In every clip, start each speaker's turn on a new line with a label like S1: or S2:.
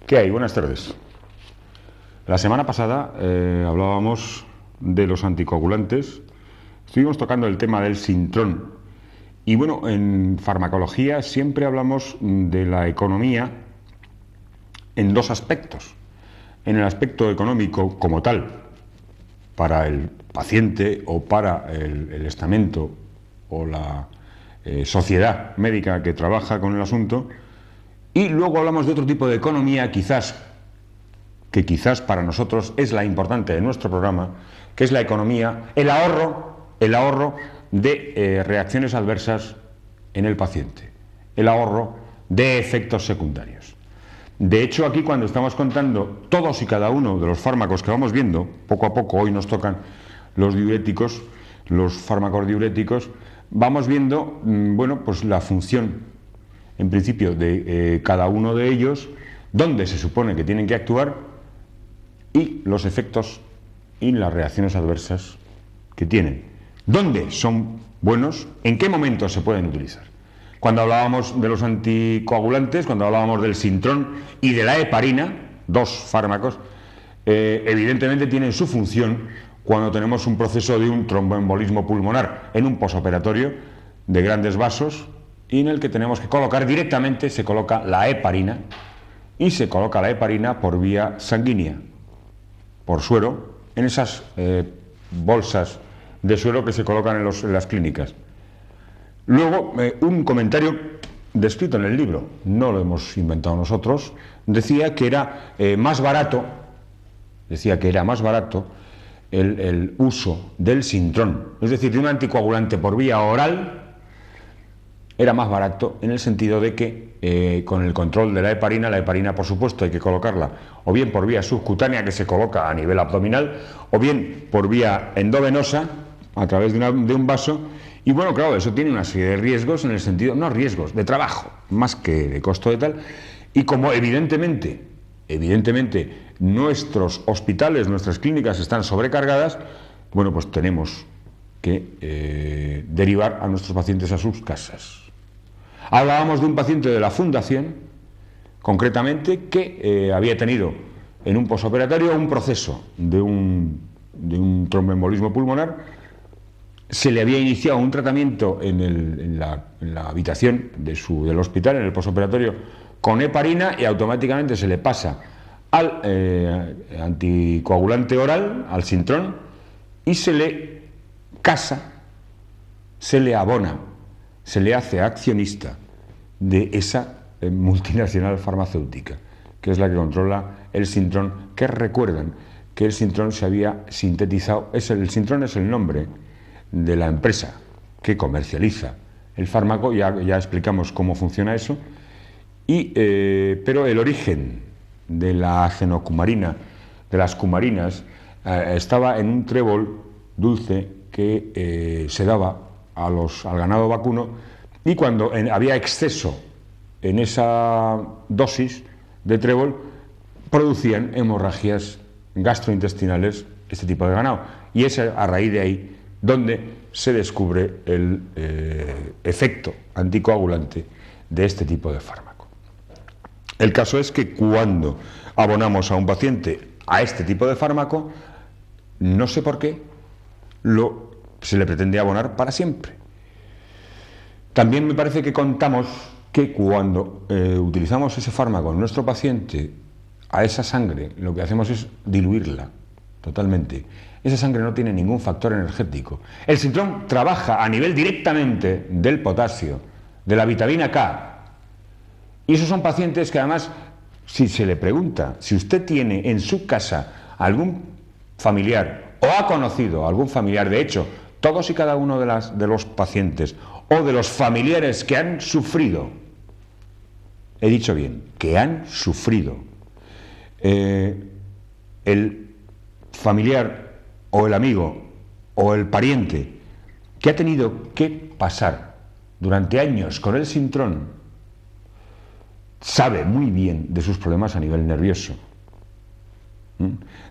S1: ¿Qué hay? Buenas tardes. La semana pasada hablábamos de los anticoagulantes, estuvimos tocando el tema del sintrón y bueno, en farmacología siempre hablamos de la economía en dos aspectos. En el aspecto económico como tal, para el paciente o para el estamento o la sociedad médica que trabaja con el asunto, y luego hablamos de otro tipo de economía que quizás para nosotros es la importante de nuestro programa, que es la economía, el ahorro de reacciones adversas en el paciente, el ahorro de efectos secundarios. De hecho, aquí cuando estamos contando todos y cada uno de los fármacos que vamos viendo, poco a poco, hoy nos tocan los diuréticos, los fármacos diuréticos, vamos viendo, bueno, pues la función, en principio, de cada uno de ellos, dónde se supone que tienen que actuar y los efectos y las reacciones adversas que tienen. ¿Dónde son buenos? ¿En qué momento se pueden utilizar? Cuando hablábamos de los anticoagulantes, cuando hablábamos del sintrón y de la heparina, dos fármacos, evidentemente tienen su función cuando tenemos un proceso de un tromboembolismo pulmonar en un posoperatorio de grandes vasos y en el que tenemos que colocar directamente, se coloca la heparina y se coloca la heparina por vía sanguínea, por suero, en esas bolsas de suero que se colocan en las clínicas. Luego, un comentario descrito en el libro, no lo hemos inventado nosotros, decía que era más barato el uso del sintrón, es decir, de un anticoagulante por vía oral, era más barato en el sentido de que con el control de la heparina por supuesto hay que colocarla o bien por vía subcutánea que se coloca a nivel abdominal o bien por vía endovenosa a través de un vaso. Y bueno, claro, eso tiene una serie de riesgos en el sentido, no riesgos, de trabajo, más que de costo de tal. Y como evidentemente, nuestros hospitales, nuestras clínicas están sobrecargadas, bueno, pues tenemos que derivar a nuestros pacientes a sus casas. Hablábamos de un paciente de la fundación, concretamente, que había tenido en un posoperatorio un proceso de un tromboembolismo pulmonar. Se le había iniciado un tratamiento en la habitación del hospital, en el posoperatorio, con heparina y automáticamente se le pasa al anticoagulante oral, al sintrón, y se le casa, se le abona, se le hace accionista de esa multinacional farmacéutica, que es la que controla el sintrón, que recuerdan que el sintrón se había sintetizado, el sintrón es el nombre de la empresa que comercializa el fármaco, ya explicamos cómo funciona eso, pero el origen de la acenocumarina, de las cumarinas, estaba en un trébol dulce que se daba al ganado vacuno, y cuando había exceso en esa dosis de trébol, producían hemorragias gastrointestinales este tipo de ganado, y es a raíz de ahí donde se descubre el efecto anticoagulante de este tipo de fármaco. El caso es que cuando abonamos a un paciente a este tipo de fármaco, no sé por qué, se le pretende abonar para siempre. También me parece que contamos que cuando utilizamos ese fármaco en nuestro paciente, a esa sangre lo que hacemos es diluirla totalmente. Esa sangre no tiene ningún factor energético. El sintrón trabaja a nivel directamente del potasio, de la vitamina K. Y esos son pacientes que además, si se le pregunta, si usted tiene en su casa algún familiar o ha conocido a algún familiar, de hecho, todos y cada uno de los pacientes o de los familiares que han sufrido, he dicho bien, que han sufrido, el familiar o el amigo o el pariente que ha tenido que pasar durante años con el sintrón, sabe muy bien de sus problemas a nivel nervioso,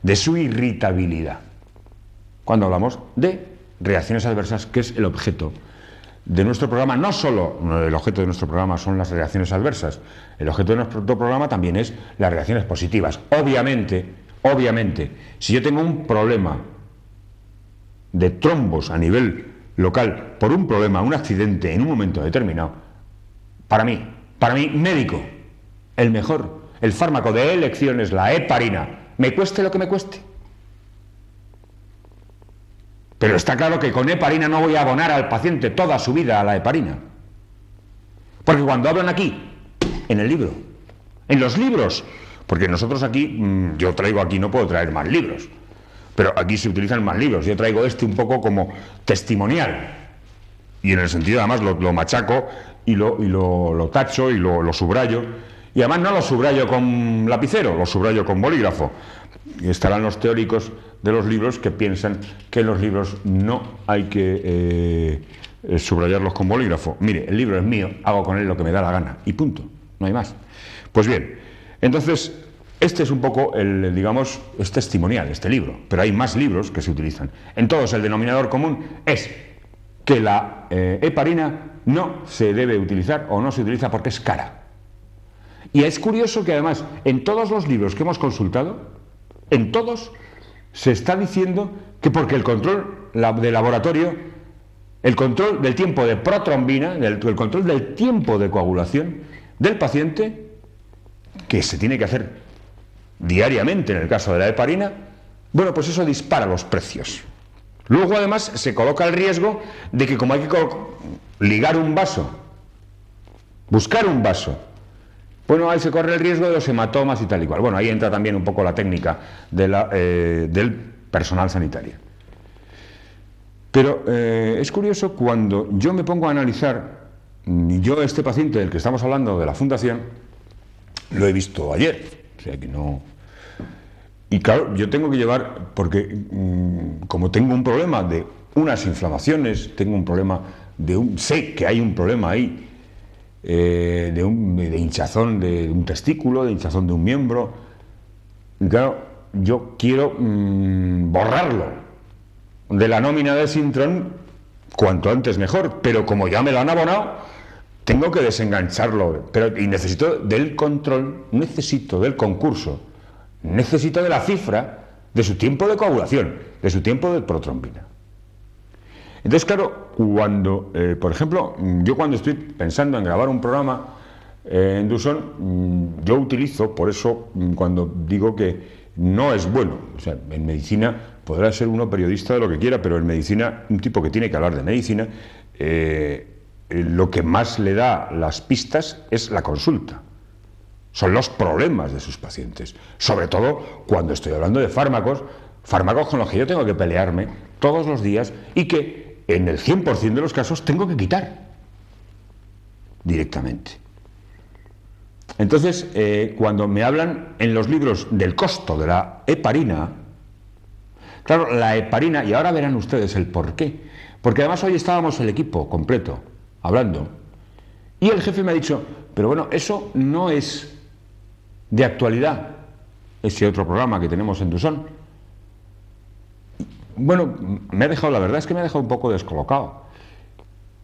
S1: de su irritabilidad, cuando hablamos de reacciones adversas, que es el objeto de nuestro programa, no solo el objeto de nuestro programa son las reacciones adversas, el objeto de nuestro programa también es las reacciones positivas. Obviamente, si yo tengo un problema de trombos a nivel local por un problema, un accidente en un momento determinado, para mí, médico, el fármaco de elección es la heparina, me cueste lo que me cueste. Pero está claro que con heparina no voy a abonar al paciente toda su vida a la heparina. Porque cuando hablan aquí, en el libro, en los libros, porque nosotros aquí, yo traigo aquí, no puedo traer más libros, pero aquí se utilizan más libros, yo traigo este un poco como testimonial, y en el sentido además lo machaco y lo tacho y lo subrayo, y además no lo subrayo con lapicero, lo subrayo con bolígrafo. Y estarán los teóricos de los libros que piensan que los libros no hay que subrayarlos con bolígrafo. Mire, el libro es mío, hago con él lo que me da la gana, y punto, no hay más. Pues bien, entonces, este es un poco, digamos, es testimonial, este libro, pero hay más libros que se utilizan. En todos el denominador común es que la heparina no se debe utilizar o no se utiliza porque es cara. Y es curioso que además en todos los libros que hemos consultado, en todos se está diciendo que porque el control de laboratorio, el control del tiempo de protrombina, el control del tiempo de coagulación del paciente, que se tiene que hacer diariamente en el caso de la heparina, bueno, pues eso dispara los precios. Luego además se coloca el riesgo de que como hay que ligar un vaso, buscar un vaso, bueno, ahí se corre el riesgo de los hematomas y tal y cual. Bueno, ahí entra también un poco la técnica del personal sanitario. Pero es curioso cuando yo me pongo a analizar, este paciente del que estamos hablando de la fundación, lo he visto ayer, o sea que no... Y claro, yo tengo que llevar, porque como tengo un problema de unas inflamaciones, tengo un problema sé que hay un problema ahí, de hinchazón de un testículo, de hinchazón de un miembro, y claro, yo quiero borrarlo de la nómina del Sintron cuanto antes mejor, pero como ya me lo han abonado, tengo que desengancharlo, y necesito del control, necesito del concurso, necesito de la cifra de su tiempo de coagulación, de su tiempo de protrombina. Entonces, claro, cuando, por ejemplo, yo cuando estoy pensando en grabar un programa en DUSON, yo utilizo, por eso cuando digo que no es bueno, o sea, en medicina podrá ser uno periodista de lo que quiera, pero en medicina, un tipo que tiene que hablar de medicina, lo que más le da las pistas es la consulta. Son los problemas de sus pacientes, sobre todo cuando estoy hablando de fármacos con los que yo tengo que pelearme todos los días y que en el 100% de los casos tengo que quitar directamente. Entonces, cuando me hablan en los libros del costo de la heparina, claro, la heparina, y ahora verán ustedes el por qué, porque además hoy estábamos el equipo completo hablando, y el jefe me ha dicho, pero bueno, eso no es de actualidad, ese otro programa que tenemos en DUSON. Bueno, la verdad es que me ha dejado un poco descolocado.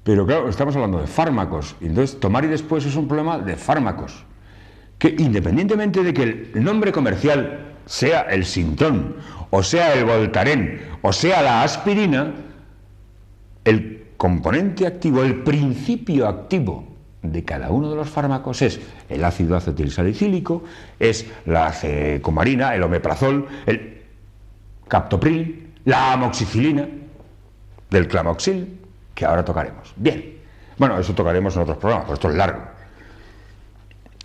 S1: Pero claro, estamos hablando de fármacos, y entonces tomar y después es un problema de fármacos. Que independientemente de que el nombre comercial sea el Sintron, o sea el Voltaren, o sea la aspirina, el componente activo, el principio activo de cada uno de los fármacos es el ácido acetilsalicílico, es la acecomarina, el omeprazol, el captopril, la amoxicilina, del clamoxil, que ahora tocaremos. Bien, bueno, eso tocaremos en otros programas, pero esto es largo.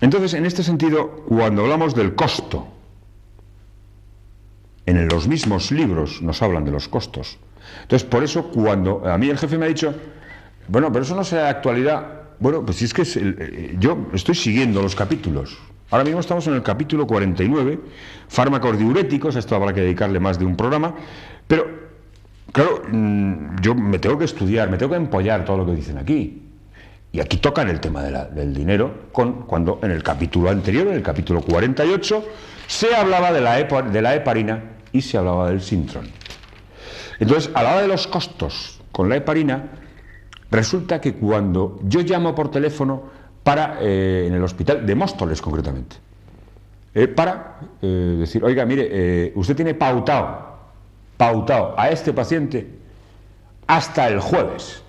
S1: Entonces, en este sentido, cuando hablamos del costo, en los mismos libros nos hablan de los costos. Entonces, por eso, cuando a mí el jefe me ha dicho, bueno, pero eso no sea de actualidad, bueno, pues si es que yo estoy siguiendo los capítulos. Ahora mismo estamos en el capítulo 49, fármacos diuréticos, esto habrá que dedicarle más de un programa, pero, claro, yo me tengo que estudiar, me tengo que empollar todo lo que dicen aquí. Y aquí tocan el tema del dinero, cuando en el capítulo anterior, en el capítulo 48, se hablaba de la heparina y se hablaba del Sintron. Entonces, a la hora de los costos con la heparina, Resulta que cuando yo llamo por teléfono en el hospital de Móstoles concretamente, para decir, oiga, mire, usted tiene pautado a este paciente hasta el jueves.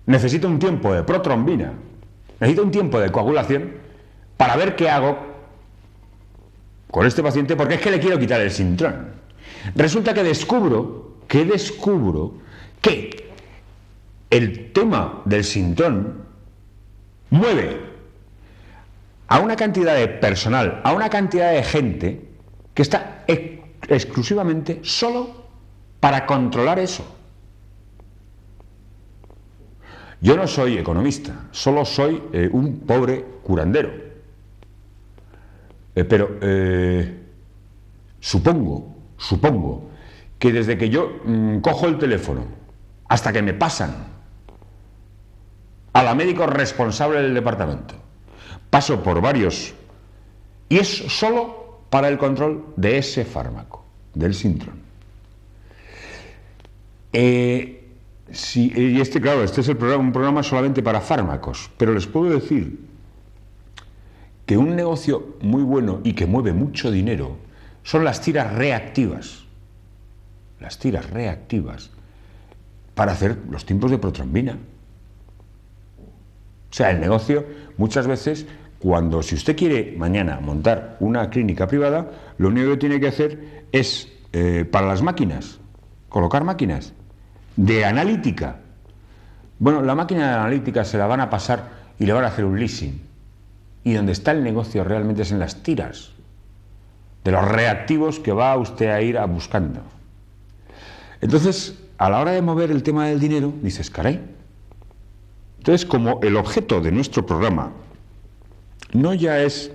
S1: Necesito un tiempo de protrombina, necesito un tiempo de coagulación para ver qué hago con este paciente, porque es que le quiero quitar el sintrón. Resulta que descubro que el tema del sintrón mueve a una cantidad de personal, a una cantidad de gente que está exclusivamente solo para controlar eso. Yo no soy economista, solo soy un pobre curandero. Pero supongo que desde que yo cojo el teléfono hasta que me pasan a la médico responsable del departamento, paso por varios, y es solo para el control de ese fármaco, del sintrón. Sí, y claro, este es un programa solamente para fármacos, pero les puedo decir que un negocio muy bueno y que mueve mucho dinero son las tiras reactivas. Las tiras reactivas para hacer los tiempos de protrombina. O sea, el negocio muchas veces, si usted quiere mañana montar una clínica privada, lo único que tiene que hacer es, para las máquinas, colocar máquinas de analítica. Bueno, la máquina de analítica se la van a pasar y le van a hacer un leasing. Y donde está el negocio realmente es en las tiras de los reactivos que va usted a ir buscando. Entonces, a la hora de mover el tema del dinero, dices, caray. Entonces, como el objeto de nuestro programa no ya es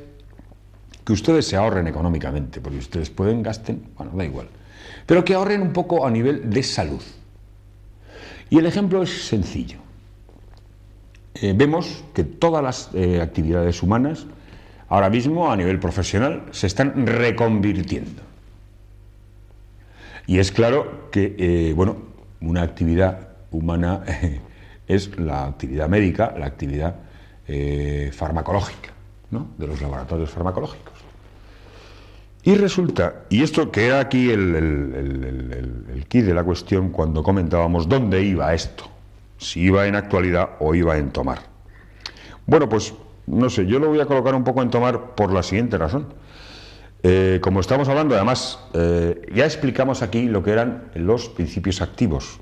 S1: que ustedes se ahorren económicamente, porque ustedes gasten, bueno, da igual, pero que ahorren un poco a nivel de salud. Y el ejemplo es sencillo. Vemos que todas las actividades humanas, ahora mismo a nivel profesional, se están reconvirtiendo. Y es claro que, una actividad humana es la actividad médica, la actividad farmacológica, ¿no?, de los laboratorios farmacológicos. Y resulta, y esto que era aquí el quid de la cuestión cuando comentábamos dónde iba esto, si iba en actualidad o iba en tomar. Bueno, pues no sé, yo lo voy a colocar un poco en tomar por la siguiente razón. Como estamos hablando, además, ya explicamos aquí lo que eran los principios activos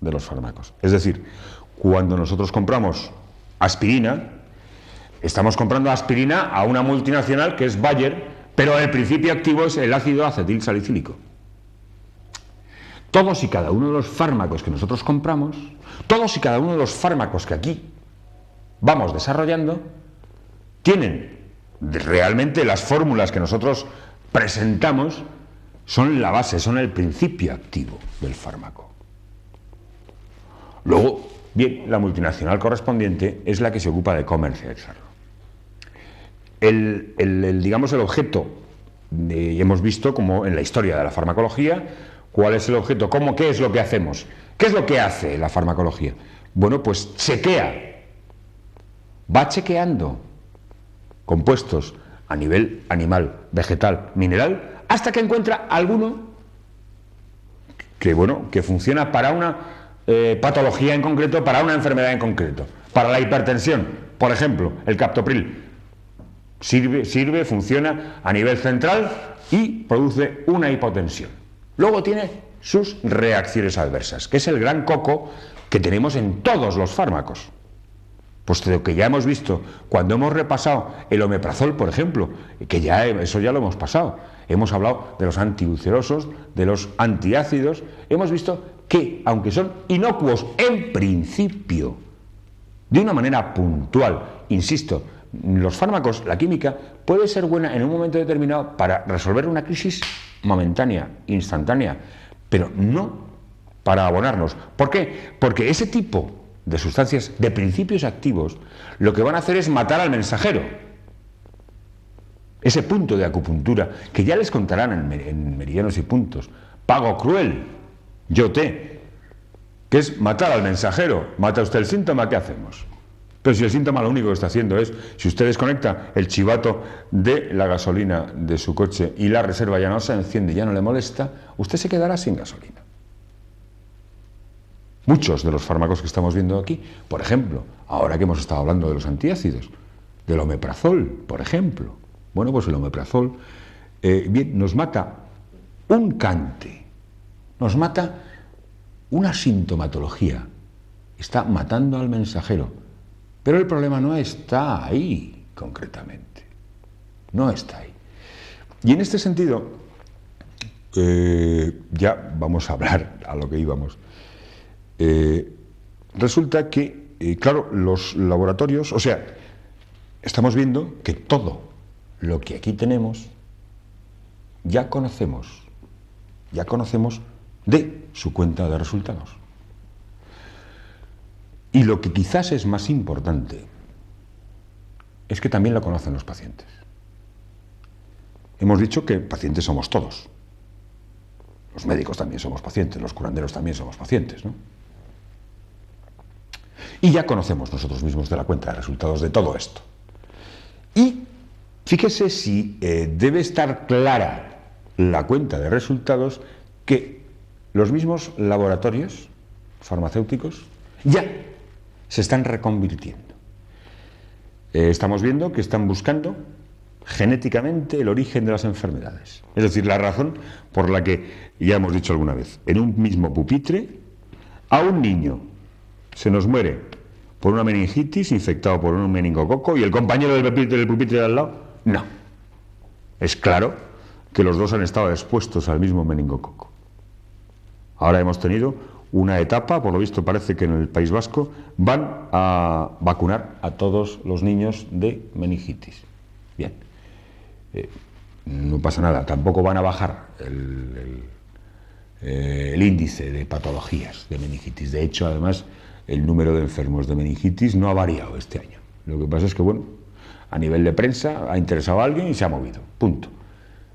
S1: de los fármacos. Es decir, cuando nosotros compramos aspirina, estamos comprando aspirina a una multinacional que es Bayer, pero el principio activo es el ácido acetilsalicílico. Todos y cada uno de los fármacos que nosotros compramos, todos y cada uno de los fármacos que aquí vamos desarrollando, tienen realmente las fórmulas que nosotros presentamos, son la base, son el principio activo del fármaco. Luego, bien, la multinacional correspondiente es la que se ocupa de comercializarlo. Digamos, el objeto, hemos visto como en la historia de la farmacología, cuál es el objeto, qué es lo que hacemos, qué es lo que hace la farmacología. Bueno, pues chequea, va chequeando compuestos a nivel animal, vegetal, mineral, hasta que encuentra alguno que funciona para una patología en concreto, para una enfermedad en concreto. Para la hipertensión, por ejemplo, el captopril sirve, funciona a nivel central y produce una hipotensión. Luego tiene sus reacciones adversas, que es el gran coco que tenemos en todos los fármacos. Pues lo que ya hemos visto cuando hemos repasado el omeprazol, por ejemplo, que eso ya lo hemos pasado. Hemos hablado de los antiulcerosos, de los antiácidos. Hemos visto que, aunque son inocuos en principio, de una manera puntual, insisto, los fármacos, la química, puede ser buena en un momento determinado para resolver una crisis momentánea, instantánea, pero no para abonarnos. ¿Por qué? Porque ese tipo de sustancias, de principios activos, lo que van a hacer es matar al mensajero. Ese punto de acupuntura, que ya les contarán en Meridianos y Puntos, pago cruel, yo te, que es matar al mensajero. Mata usted el síntoma, ¿qué hacemos? Pero si el síntoma lo único que está haciendo es, si usted desconecta el chivato de la gasolina de su coche y la reserva ya no se enciende, ya no le molesta, usted se quedará sin gasolina. Muchos de los fármacos que estamos viendo aquí, por ejemplo, ahora que hemos estado hablando de los antiácidos, del omeprazol, por ejemplo. Bueno, pues el omeprazol bien, nos mata un cante, nos mata una sintomatología, está matando al mensajero. Pero el problema no está ahí, concretamente. No está ahí. Y en este sentido, ya vamos a hablar a lo que íbamos. Resulta que, claro, los laboratorios, o sea, estamos viendo que todo lo que aquí tenemos ya conocemos de su cuenta de resultados. Y lo que quizás es más importante es que también lo conocen los pacientes. Hemos dicho que pacientes somos todos. Los médicos también somos pacientes, los curanderos también somos pacientes, ¿no? Y ya conocemos nosotros mismos de la cuenta de resultados de todo esto. Y fíjese si debe estar clara la cuenta de resultados que los mismos laboratorios farmacéuticos ya se están reconvirtiendo. Estamos viendo que están buscando genéticamente el origen de las enfermedades. Es decir, la razón por la que, ya hemos dicho alguna vez, en un mismo pupitre, a un niño se nos muere por una meningitis infectado por un meningococo y el compañero del pupitre de al lado, no. Es claro que los dos han estado expuestos al mismo meningococo. Ahora hemos tenido una etapa, por lo visto parece que en el País Vasco van a vacunar a todos los niños de meningitis. Bien, no pasa nada, tampoco van a bajar el índice de patologías de meningitis. De hecho, además, el número de enfermos de meningitis no ha variado este año. Lo que pasa es que, bueno, a nivel de prensa ha interesado a alguien y se ha movido, punto.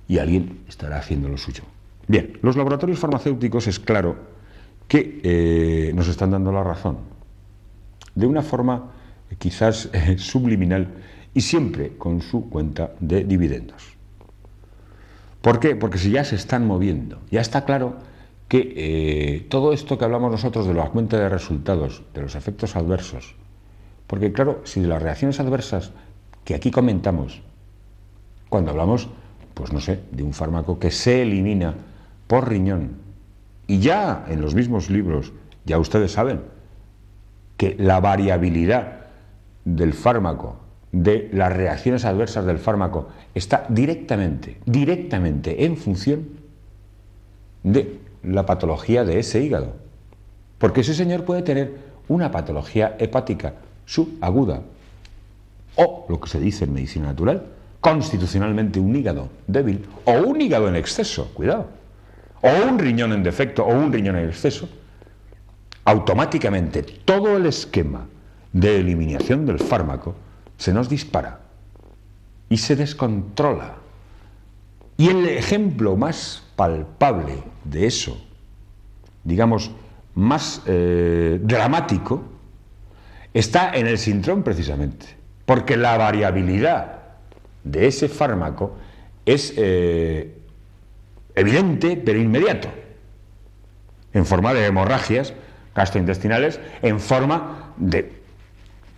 S1: Y alguien estará haciendo lo suyo. Bien, los laboratorios farmacéuticos es claro que nos están dando la razón, de una forma quizás subliminal y siempre con su cuenta de dividendos. ¿Por qué? Porque si ya se están moviendo, ya está claro que todo esto que hablamos nosotros de la cuenta de resultados, de los efectos adversos, porque claro, si de las reacciones adversas que aquí comentamos, cuando hablamos, pues no sé, de un fármaco que se elimina por riñón, y ya en los mismos libros, ya ustedes saben que la variabilidad del fármaco, de las reacciones adversas del fármaco, está directamente en función de la patología de ese hígado. Porque ese señor puede tener una patología hepática subaguda, o lo que se dice en medicina natural, constitucionalmente un hígado débil, o un hígado en exceso, cuidado, o un riñón en defecto, o un riñón en exceso. Automáticamente todo el esquema de eliminación del fármaco se nos dispara y se descontrola. Y el ejemplo más palpable de eso, digamos, más dramático, está en el Sintrón precisamente, porque la variabilidad de ese fármaco es evidente pero inmediato, en forma de hemorragias gastrointestinales, en forma de...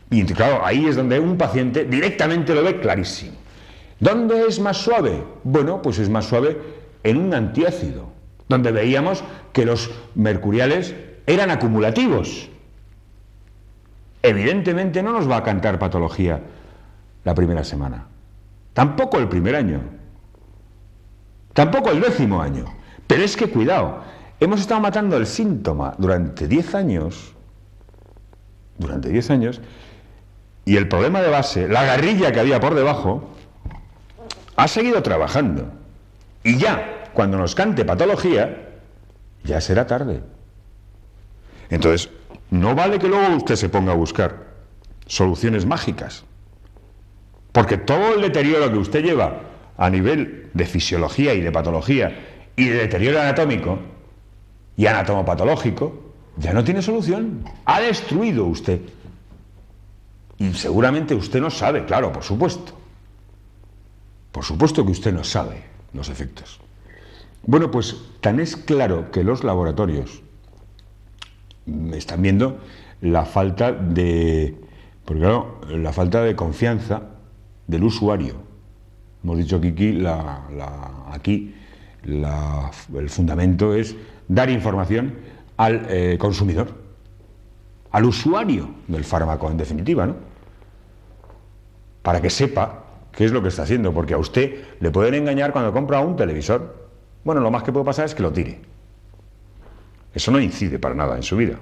S1: Y claro, ahí es donde un paciente directamente lo ve clarísimo. ¿Dónde es más suave? Bueno, pues es más suave en un antiácido, donde veíamos que los mercuriales eran acumulativos. Evidentemente no nos va a cantar patología la primera semana, tampoco el primer año, tampoco el 10º año. Pero es que cuidado, hemos estado matando el síntoma durante 10 años, y el problema de base, la guerrilla que había por debajo, ha seguido trabajando. Y ya, cuando nos cante patología, ya será tarde. Entonces, no vale que luego usted se ponga a buscar soluciones mágicas, porque todo el deterioro que usted lleva a nivel de fisiología y de patología y de deterioro anatómico y anatomopatológico ya no tiene solución. Ha destruido usted. Y seguramente usted no sabe, claro, por supuesto. Por supuesto que usted no sabe los efectos. Bueno, pues tan es claro que los laboratorios están viendo la falta de, porque claro, la falta de confianza del usuario. Hemos dicho que aquí el fundamento es dar información al consumidor, al usuario del fármaco, en definitiva, ¿no? Para que sepa qué es lo que está haciendo, porque a usted le pueden engañar cuando compra un televisor. Bueno, lo más que puede pasar es que lo tire. Eso no incide para nada en su vida.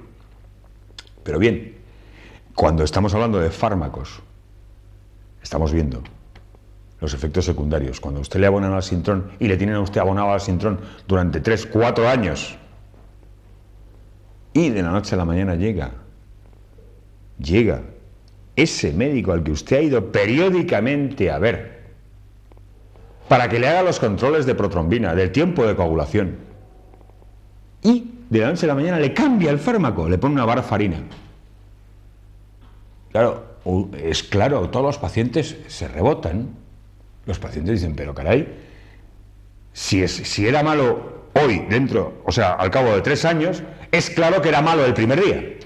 S1: Pero bien, cuando estamos hablando de fármacos, estamos viendo los efectos secundarios. Cuando usted le abonan al Sintrón y le tienen a usted abonado al Sintrón durante 3, 4 años y de la noche a la mañana llega ese médico al que usted ha ido periódicamente a ver para que le haga los controles de protrombina, del tiempo de coagulación, y de la noche a la mañana le cambia el fármaco, le pone una varfarina. Claro, es claro, todos los pacientes se rebotan. Los pacientes dicen, pero caray, si era malo hoy, dentro, o sea, al cabo de 3 años, es claro que era malo el primer día.